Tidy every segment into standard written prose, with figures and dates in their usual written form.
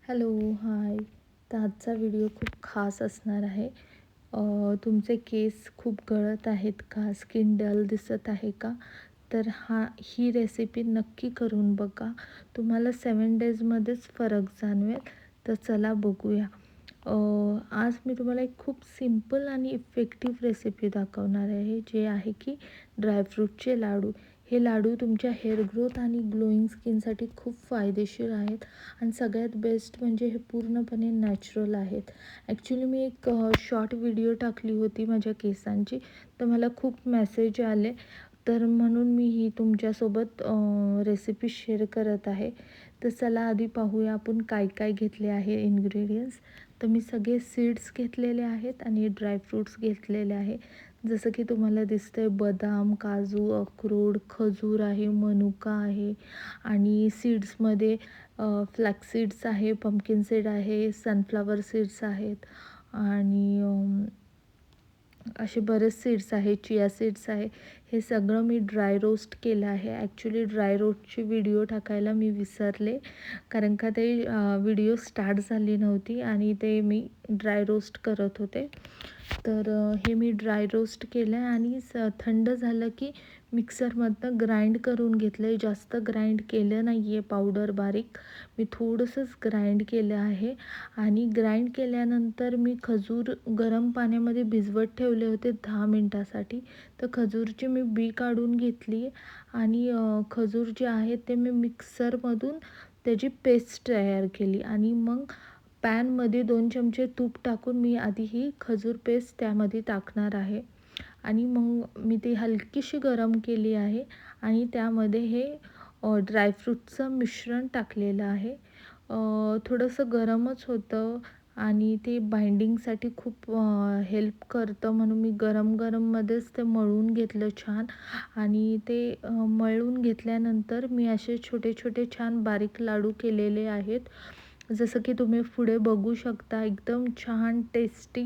Hello, हाय. तर आजचा video खूप खास असणार आहे. तुमचे केस खूप गळत आहेत का? स्किन डल दिसत आहे का? तर ही रेसिपी नक्की करून बघा. तुम्हाला 7 डेजमध्येच फरक जाणवेल. तर चला बघूया. आज मी तुम्हाला एक खूप सिंपल आणि इफेक्टिव्ह रेसिपी दाखवणार आहे, जे आहे की ड्रायफ्रूटचे लाडू. हे लाडू तुमच्या हेअर ग्रोथ आणि ग्लोईंग स्किनसाठी खूप फायदेशीर आहेत आणि सगळ्यात बेस्ट म्हणजे हे पूर्णपणे नॅचरल आहेत. ॲक्च्युली मी एक शॉर्ट व्हिडिओ टाकली होती माझ्या केसांची, तर मला खूप मेसेज आले, तर म्हणून मी ही तुमच्यासोबत रेसिपी शेअर करत आहे. तर चला आधी पाहूया आपण काय काय घेतले आहे इन्ग्रेडियंट्स. तर मी सगळे सीड्स घेतलेले आहेत आणि ड्रायफ्रूट्स घेतलेले आहे. जसं की तुम्हाला दिसतंय बदाम, काजू, अक्रोड, खजूर आहे, मनुका आहे आणि सीड्समध्ये फ्लॅक्स सीड्स आहे, पंपकिन सीड आहे, सनफ्लॉवर सीड्स आहेत आणि असे बरेच सीड्स आहे, चिया सीड्स आहे. हे सगळं मी ड्राय रोस्ट केलं आहे. ॲक्च्युली ड्राय रोस्टची व्हिडिओ टाकायला मी विसरले, कारण का ते व्हिडिओ स्टार्ट झाली नव्हती आणि ते मी ड्राय रोस्ट करत होते. तर हे मी ड्राय रोस्ट केलं आहे आणि थंड झालं की मिक्सरमधनं ग्राइंड करून घेतलं आहे. जास्त ग्राइंड केलं नाही आहे पावडर बारीक. मी थोडंसंच ग्राइंड केलं आहे आणि ग्राइंड केल्यानंतर मी खजूर गरम पाण्यामध्ये भिजवत ठेवले होते 10 मिनटासाठी. तर खजूरची मी बी काढून घेतली आणि खजूर जे आहे ते मी मिक्सरमधून त्याची पेस्ट तयार केली आणि मग पॅनमध्ये 2 चमचे तूप टाकून मी आधी ही खजूर पेस्ट त्यामध्ये टाकणार आहे आणि मग मी ती हलकीशी गरम केली आहे आणि त्यामध्ये हे ड्रायफ्रूटचं मिश्रण टाकलेलं आहे. थोडंसं गरमच होतं आणि ते बाइंडिंगसाठी खूप हेल्प करतं, म्हणून मी गरममध्येच ते मळून घेतलं छान आणि ते मळून घेतल्यानंतर मी असे छोटे छोटे छान बारीक लाडू केलेले आहेत. जसं की तुम्ही पुढे बघू शकता, एकदम छान टेस्टी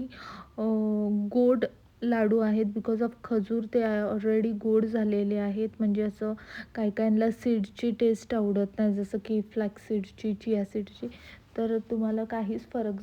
गोड लाडू आहेत. बिकॉज ऑफ खजूर ते ऑलरेडी गोड झालेले आहेत. म्हणजे असं काही काहींना सीडची टेस्ट आवडत नाही, जसं की फ्लॅक्स सीडची, चिया सीडची. तर तुम्हाला काहीच फरक